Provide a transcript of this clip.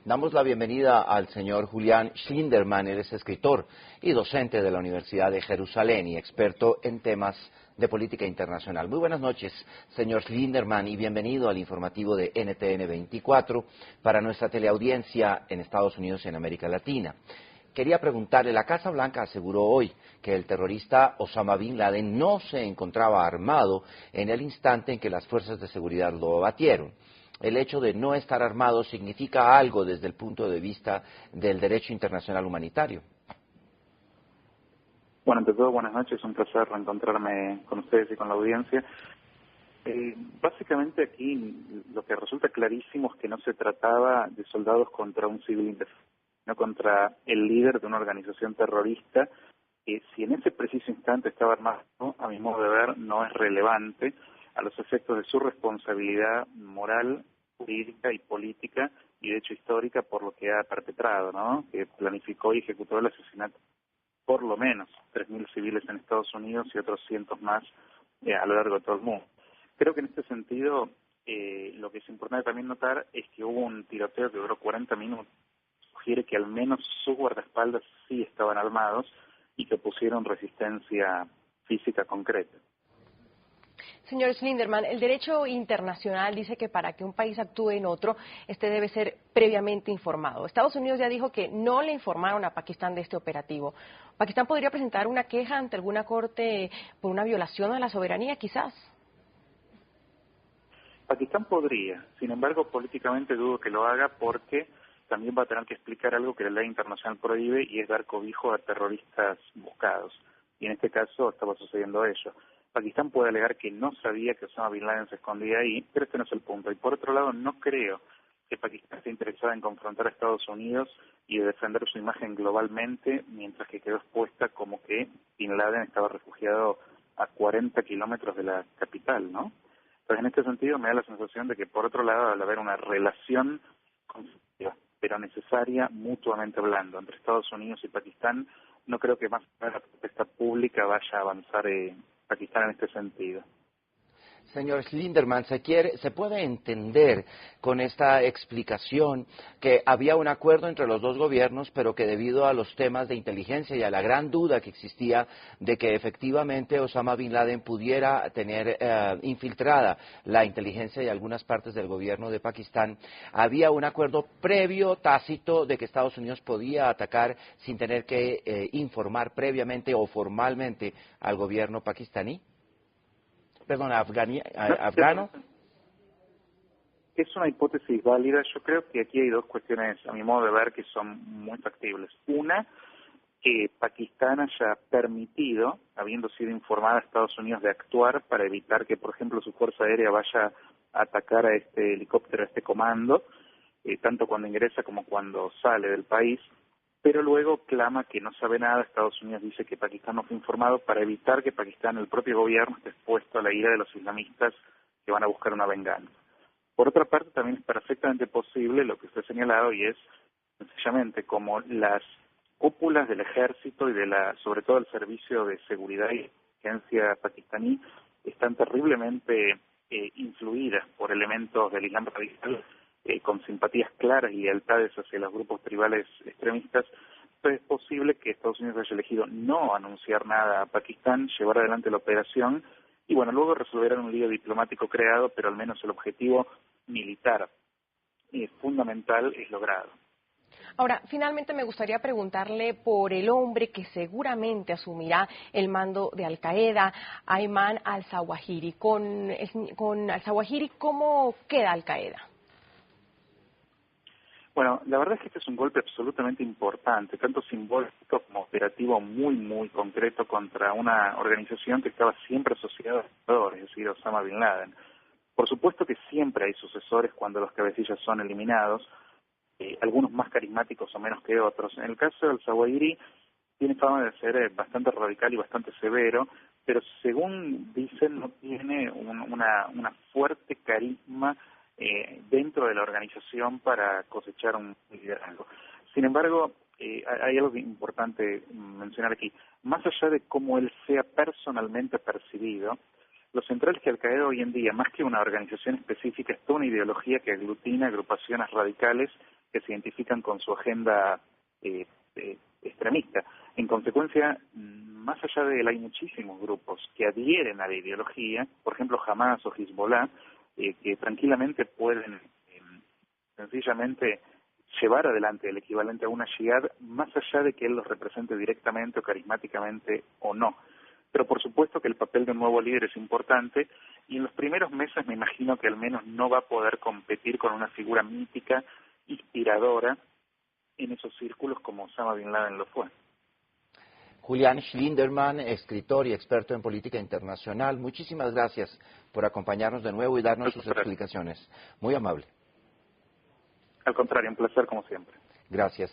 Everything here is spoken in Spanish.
Damos la bienvenida al señor Julián Schlinderman. Él es escritor y docente de la Universidad de Jerusalén y experto en temas de política internacional. Muy buenas noches, señor Schlinderman, y bienvenido al informativo de NTN 24 para nuestra teleaudiencia en Estados Unidos y en América Latina. Quería preguntarle, la Casa Blanca aseguró hoy que el terrorista Osama Bin Laden no se encontraba armado en el instante en que las fuerzas de seguridad lo abatieron. El hecho de no estar armado significa algo desde el punto de vista del derecho internacional humanitario. Bueno, ante todo, buenas noches, es un placer reencontrarme con ustedes y con la audiencia. Básicamente aquí lo que resulta clarísimo es que no se trataba de soldados contra un civil indefenso, sino contra el líder de una organización terrorista que si en ese preciso instante estaba armado, a mi modo de ver, no es relevante a los efectos de su responsabilidad moral, jurídica y política y de hecho histórica por lo que ha perpetrado, ¿no? Que planificó y ejecutó el asesinato por lo menos 3.000 civiles en Estados Unidos y otros cientos más a lo largo de todo el mundo. Creo que en este sentido lo que es importante también notar es que hubo un tiroteo que duró 40 minutos. Sugiere que al menos sus guardaespaldas sí estaban armados y que pusieron resistencia física concreta. Señor Schlinderman, el derecho internacional dice que para que un país actúe en otro, este debe ser previamente informado. Estados Unidos ya dijo que no le informaron a Pakistán de este operativo. ¿Pakistán podría presentar una queja ante alguna corte por una violación a la soberanía, quizás? Pakistán podría, sin embargo, políticamente dudo que lo haga porque también va a tener que explicar algo que la ley internacional prohíbe y es dar cobijo a terroristas buscados. Y en este caso estaba sucediendo ello. Pakistán puede alegar que no sabía que Osama Bin Laden se escondía ahí, pero este no es el punto. Y por otro lado, no creo que Pakistán esté interesada en confrontar a Estados Unidos y de defender su imagen globalmente, mientras que quedó expuesta como que Bin Laden estaba refugiado a 40 kilómetros de la capital, ¿no? Entonces, en este sentido, me da la sensación de que, por otro lado, al haber una relación conflictiva, pero necesaria, mutuamente hablando, entre Estados Unidos y Pakistán, no creo que más allá de la protesta pública vaya a avanzar Pakistán en este sentido. Señor Schlinderman, se puede entender con esta explicación que había un acuerdo entre los dos gobiernos, pero que debido a los temas de inteligencia y a la gran duda que existía de que efectivamente Osama Bin Laden pudiera tener infiltrada la inteligencia y algunas partes del gobierno de Pakistán, había un acuerdo previo, tácito, de que Estados Unidos podía atacar sin tener que informar previamente o formalmente al gobierno pakistaní. Perdón, afgano. Es una hipótesis válida. Yo creo que aquí hay dos cuestiones, a mi modo de ver, que son muy factibles. Una, que Pakistán haya permitido, habiendo sido informada a Estados Unidos de actuar para evitar que, por ejemplo, su fuerza aérea vaya a atacar a este helicóptero, a este comando, tanto cuando ingresa como cuando sale del país, pero luego clama que no sabe nada. Estados Unidos dice que Pakistán no fue informado para evitar que Pakistán, el propio gobierno, esté expuesto a la ira de los islamistas que van a buscar una venganza. Por otra parte, también es perfectamente posible lo que usted ha señalado, y es sencillamente como las cúpulas del ejército y sobre todo el servicio de seguridad y inteligencia pakistaní están terriblemente influidas por elementos del Islam radical, con simpatías claras y lealtades hacia los grupos tribales extremistas. Entonces es posible que Estados Unidos haya elegido no anunciar nada a Pakistán, llevar adelante la operación y bueno, luego resolverán un lío diplomático creado, pero al menos el objetivo militar fundamental es logrado. Ahora, finalmente me gustaría preguntarle por el hombre que seguramente asumirá el mando de Al-Qaeda, Ayman al-Zawahiri. Con al-Zawahiri, ¿cómo queda Al-Qaeda? Bueno, la verdad es que este es un golpe absolutamente importante, tanto simbólico como operativo muy, muy concreto contra una organización que estaba siempre asociada a es decir, Osama Bin Laden. Por supuesto que siempre hay sucesores cuando los cabecillas son eliminados, algunos más carismáticos o menos que otros. En el caso de al-Zawahiri, tiene fama de ser bastante radical y bastante severo, pero según dicen no tiene una fuerte carisma dentro de la organización para cosechar un liderazgo. Sin embargo, hay algo importante mencionar aquí. Más allá de cómo él sea personalmente percibido, lo central es que Al-Qaeda hoy en día, más que una organización específica, es toda una ideología que aglutina agrupaciones radicales que se identifican con su agenda extremista. En consecuencia, más allá de él, hay muchísimos grupos que adhieren a la ideología, por ejemplo Hamas o Hezbollah, que tranquilamente pueden sencillamente llevar adelante el equivalente a una jihad, más allá de que él los represente directamente o carismáticamente o no. Pero por supuesto que el papel de un nuevo líder es importante, y en los primeros meses me imagino que al menos no va a poder competir con una figura mítica, inspiradora en esos círculos como Osama Bin Laden lo fue. Julián Schlinderman, escritor y experto en política internacional, muchísimas gracias por acompañarnos de nuevo y darnos sus explicaciones. Muy amable. Al contrario, un placer como siempre. Gracias.